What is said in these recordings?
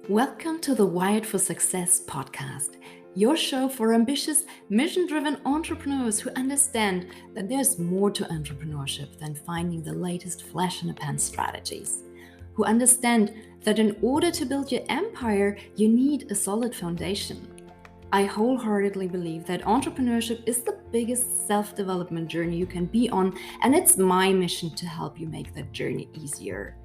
Welcome to the Wired for Success podcast, your show for ambitious, mission-driven entrepreneurs who understand that there's more to entrepreneurship than finding the latest flash-in-the-pan strategies, who understand that in order to build your empire, you need a solid foundation. I wholeheartedly believe that entrepreneurship is the biggest self-development journey you can be on, and it's my mission to help you make that journey easier.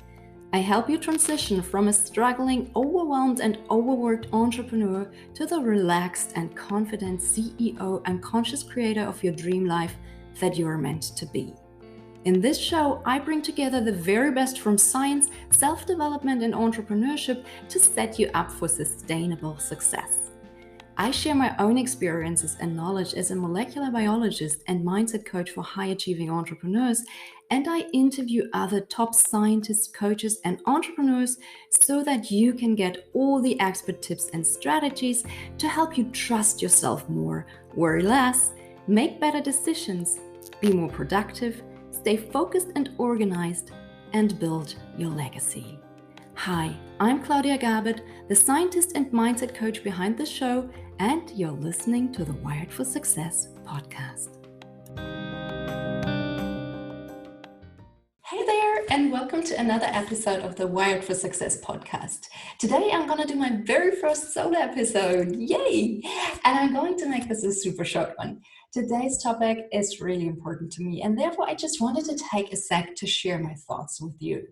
I help you transition from a struggling, overwhelmed, and overworked entrepreneur to the relaxed and confident CEO and conscious creator of your dream life that you are meant to be. In this show, I bring together the very best from science, self-development, and entrepreneurship to set you up for sustainable success. I share my own experiences and knowledge as a molecular biologist and mindset coach for high-achieving entrepreneurs, and I interview other top scientists, coaches, and entrepreneurs so that you can get all the expert tips and strategies to help you trust yourself more, worry less, make better decisions, be more productive, stay focused and organized, and build your legacy. Hi, I'm Claudia Garbutt, the scientist and mindset coach behind the show, and you're listening to the Wired for Success podcast. Hey there, and welcome to another episode of the Wired for Success podcast. Today I'm going to do my very first solo episode. Yay! And I'm going to make this a super short one. Today's topic is really important to me, and therefore I just wanted to take a sec to share my thoughts with you.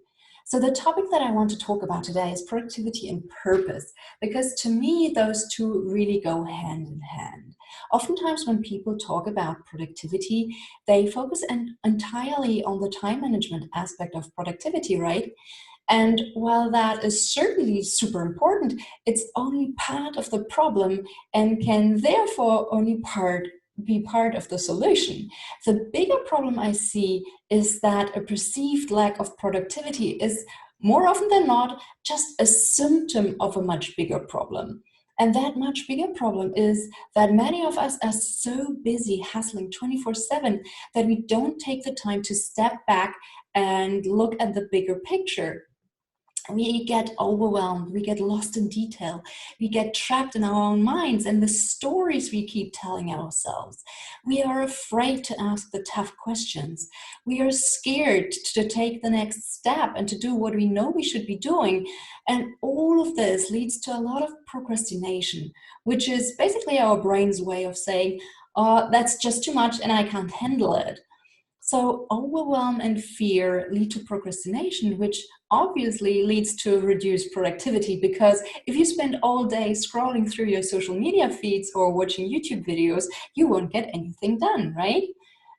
So the topic that I want to talk about today is productivity and purpose, because to me, those two really go hand in hand. Oftentimes when people talk about productivity, they focus entirely on the time management aspect of productivity, right? And while that is certainly super important, it's only part of the problem and can therefore only be part of the solution. The bigger problem I see is that a perceived lack of productivity is more often than not just a symptom of a much bigger problem. And that much bigger problem is that many of us are so busy hustling 24/7 that we don't take the time to step back and look at the bigger picture. We get overwhelmed, we get lost in detail, we get trapped in our own minds and the stories we keep telling ourselves. We are afraid to ask the tough questions. We are scared to take the next step and to do what we know we should be doing. And all of this leads to a lot of procrastination, which is basically our brain's way of saying, that's just too much and I can't handle it. So overwhelm and fear lead to procrastination, which obviously leads to reduced productivity, because if you spend all day scrolling through your social media feeds or watching YouTube videos, you won't get anything done, right?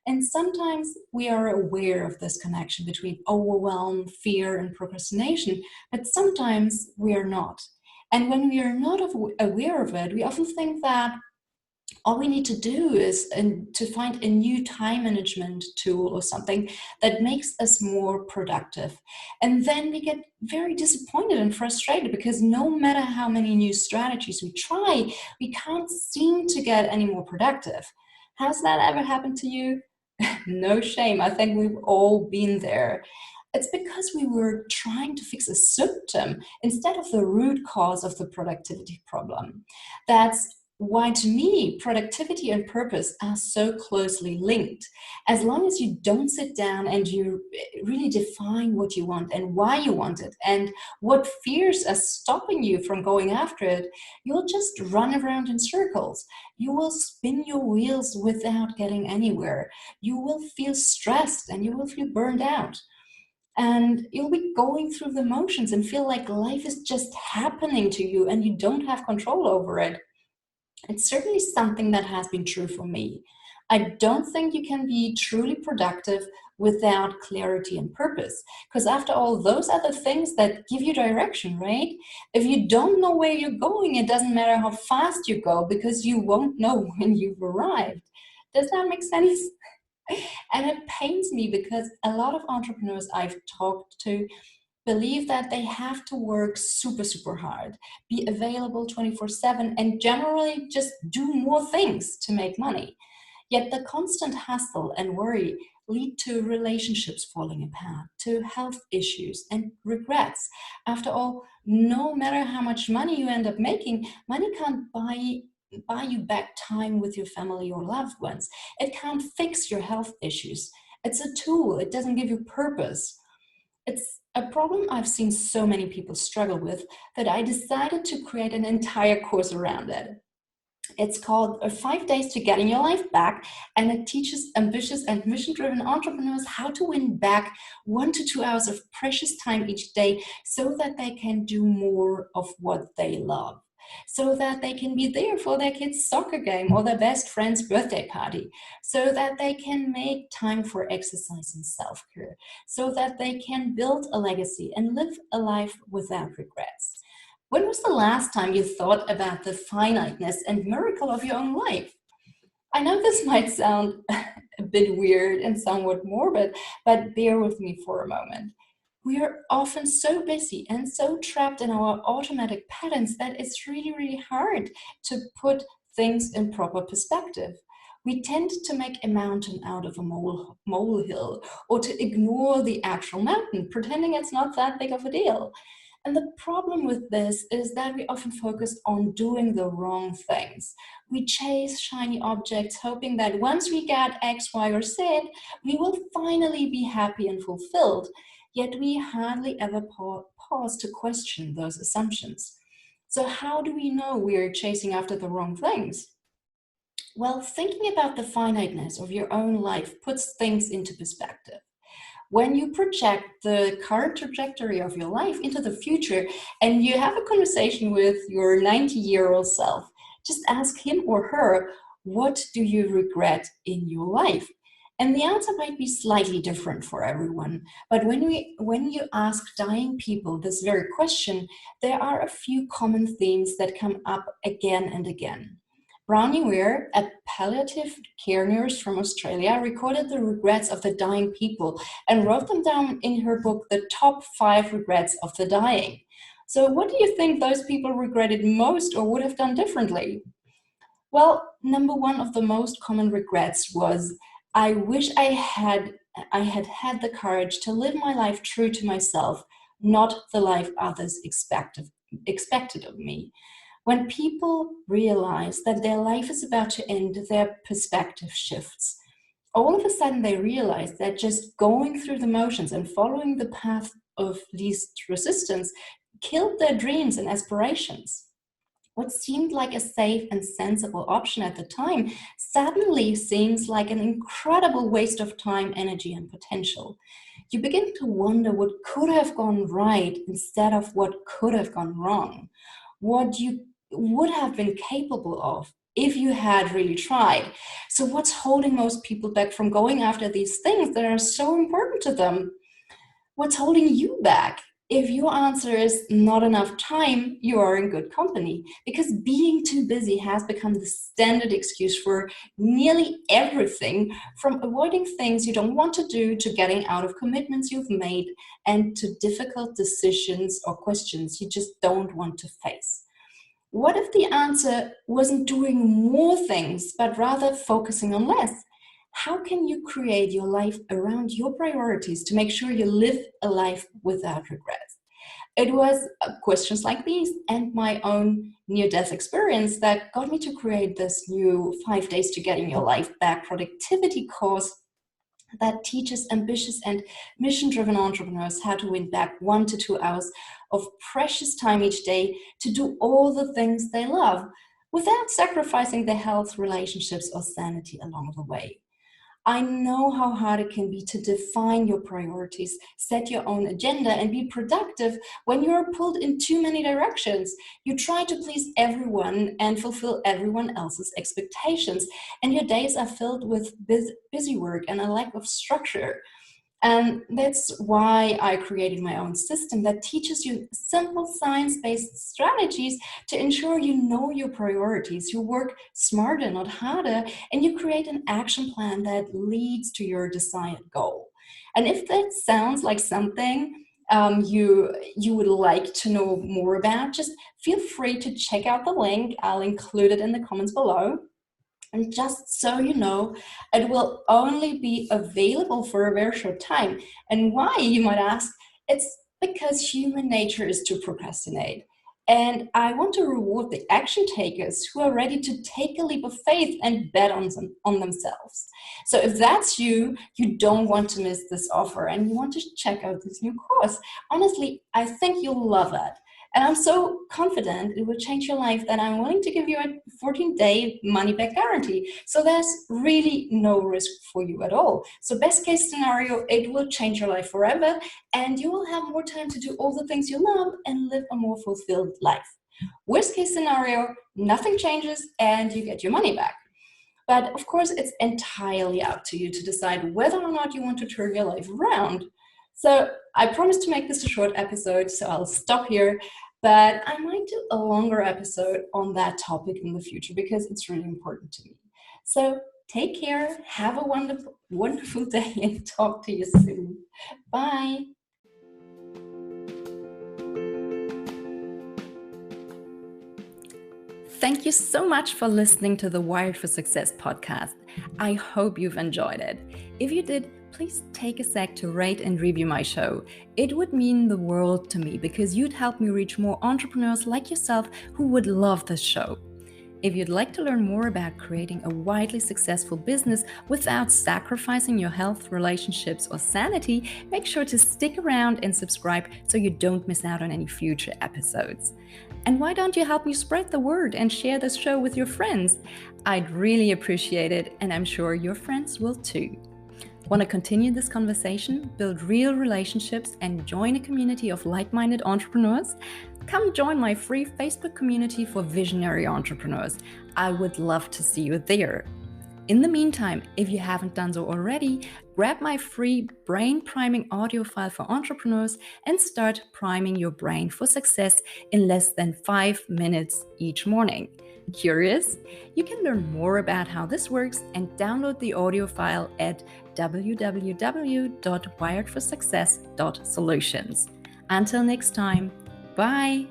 And sometimes we are aware of this connection between overwhelm, fear, and procrastination, but sometimes we are not. And when we are not aware of it, we often think that all we need to do is to find a new time management tool or something that makes us more productive. And then we get very disappointed and frustrated because no matter how many new strategies we try, we can't seem to get any more productive. Has that ever happened to you? No shame. I think we've all been there. It's because we were trying to fix a symptom instead of the root cause of the productivity problem. That's why, to me, productivity and purpose are so closely linked. As long as you don't sit down and you really define what you want and why you want it and what fears are stopping you from going after it, you'll just run around in circles. You will spin your wheels without getting anywhere. You will feel stressed and you will feel burned out. And you'll be going through the motions and feel like life is just happening to you and you don't have control over it. It's certainly something that has been true for me. I don't think you can be truly productive without clarity and purpose, because after all, those are the things that give you direction, right? If you don't know where you're going, it doesn't matter how fast you go because you won't know when you've arrived. Does that make sense? And it pains me because a lot of entrepreneurs I've talked to believe that they have to work super, super hard, be available 24/7, and generally just do more things to make money. Yet the constant hustle and worry lead to relationships falling apart, to health issues and regrets. After all, no matter how much money you end up making, money can't buy you back time with your family or loved ones. It can't fix your health issues. It's a tool. It doesn't give you purpose. It's a problem I've seen so many people struggle with that I decided to create an entire course around it. It's called 5 Days to Getting Your Life Back, and it teaches ambitious and mission-driven entrepreneurs how to win back 1 to 2 hours of precious time each day so that they can do more of what they love. So that they can be there for their kid's soccer game or their best friend's birthday party. So that they can make time for exercise and self-care. So that they can build a legacy and live a life without regrets. When was the last time you thought about the finiteness and miracle of your own life? I know this might sound a bit weird and somewhat morbid, but bear with me for a moment. We are often so busy and so trapped in our automatic patterns that it's really, really hard to put things in proper perspective. We tend to make a mountain out of a molehill, or to ignore the actual mountain, pretending it's not that big of a deal. And the problem with this is that we often focus on doing the wrong things. We chase shiny objects, hoping that once we get X, Y, or Z, we will finally be happy and fulfilled. Yet we hardly ever pause to question those assumptions. So how do we know we are chasing after the wrong things? Well, thinking about the finiteness of your own life puts things into perspective. When you project the current trajectory of your life into the future and you have a conversation with your 90-year-old self, just ask him or her, what do you regret in your life? And the answer might be slightly different for everyone. But when you ask dying people this very question, there are a few common themes that come up again and again. Brownie Ware, a palliative care nurse from Australia, recorded the regrets of the dying people and wrote them down in her book, The Top 5 Regrets of the Dying. So what do you think those people regretted most or would have done differently? Well, number one of the most common regrets was, I wish I had the courage to live my life true to myself, not the life others expected of me. When people realize that their life is about to end, their perspective shifts. All of a sudden, they realize that just going through the motions and following the path of least resistance killed their dreams and aspirations. What seemed like a safe and sensible option at the time suddenly seems like an incredible waste of time, energy, and potential. You begin to wonder what could have gone right instead of what could have gone wrong. What you would have been capable of if you had really tried. So what's holding most people back from going after these things that are so important to them? What's holding you back? If your answer is not enough time, you are in good company, because being too busy has become the standard excuse for nearly everything, from avoiding things you don't want to do to getting out of commitments you've made and to difficult decisions or questions you just don't want to face. What if the answer wasn't doing more things, but rather focusing on less? How can you create your life around your priorities to make sure you live a life without regrets? It was questions like these and my own near-death experience that got me to create this new 5 Days to Getting Your Life Back productivity course that teaches ambitious and mission-driven entrepreneurs how to win back 1 to 2 hours of precious time each day to do all the things they love without sacrificing their health, relationships, or sanity along the way. I know how hard it can be to define your priorities, set your own agenda, and be productive when you are pulled in too many directions. You try to please everyone and fulfill everyone else's expectations, and your days are filled with busy work and a lack of structure. And that's why I created my own system that teaches you simple science-based strategies to ensure you know your priorities, you work smarter, not harder, and you create an action plan that leads to your desired goal. And if that sounds like something you would like to know more about, just feel free to check out the link. I'll include it in the comments below. And just so you know, it will only be available for a very short time. And why, you might ask? It's because human nature is to procrastinate. And I want to reward the action takers who are ready to take a leap of faith and bet on themselves. So if that's you, you don't want to miss this offer and you want to check out this new course. Honestly, I think you'll love it. And I'm so confident it will change your life that I'm willing to give you a 14-day money-back guarantee. So there's really no risk for you at all. So best case scenario, it will change your life forever and you will have more time to do all the things you love and live a more fulfilled life. Worst case scenario, nothing changes and you get your money back. But of course, it's entirely up to you to decide whether or not you want to turn your life around. So I promised to make this a short episode, so I'll stop here. But I might do a longer episode on that topic in the future because it's really important to me. So take care, have a wonderful, wonderful day, and talk to you soon. Bye. Thank you so much for listening to the Wired for Success podcast. I hope you've enjoyed it. If you did, please take a sec to rate and review my show. It would mean the world to me because you'd help me reach more entrepreneurs like yourself who would love this show. If you'd like to learn more about creating a widely successful business without sacrificing your health, relationships, or sanity, make sure to stick around and subscribe so you don't miss out on any future episodes. And why don't you help me spread the word and share this show with your friends? I'd really appreciate it, and I'm sure your friends will too. Want to continue this conversation, build real relationships, and join a community of like-minded entrepreneurs? Come join my free Facebook community for visionary entrepreneurs. I would love to see you there. In the meantime, if you haven't done so already, grab my free brain priming audio file for entrepreneurs and start priming your brain for success in less than 5 minutes each morning. Curious? You can learn more about how this works and download the audio file at www.wiredforsuccess.solutions. Until next time, bye!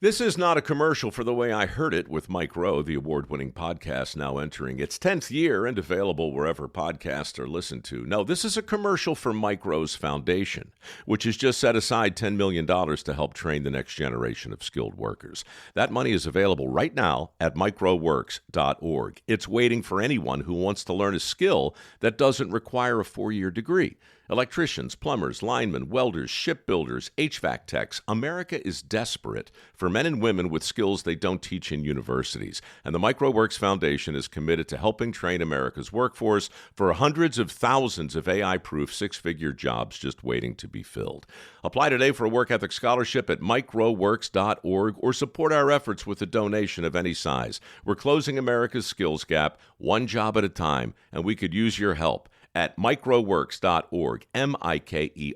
This is not a commercial for The Way I Heard It with Mike Rowe, the award-winning podcast now entering its 10th year and available wherever podcasts are listened to. No, this is a commercial for Mike Rowe's foundation, which has just set aside $10 million to help train the next generation of skilled workers. That money is available right now at microworks.org. It's waiting for anyone who wants to learn a skill that doesn't require a 4-year degree. Electricians, plumbers, linemen, welders, shipbuilders, HVAC techs. America is desperate for men and women with skills they don't teach in universities. And the MicroWorks Foundation is committed to helping train America's workforce for hundreds of thousands of AI-proof 6-figure jobs just waiting to be filled. Apply today for a work ethic scholarship at microworks.org or support our efforts with a donation of any size. We're closing America's skills gap one job at a time, and we could use your help at microworks.org, mikerowe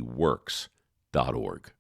works.org.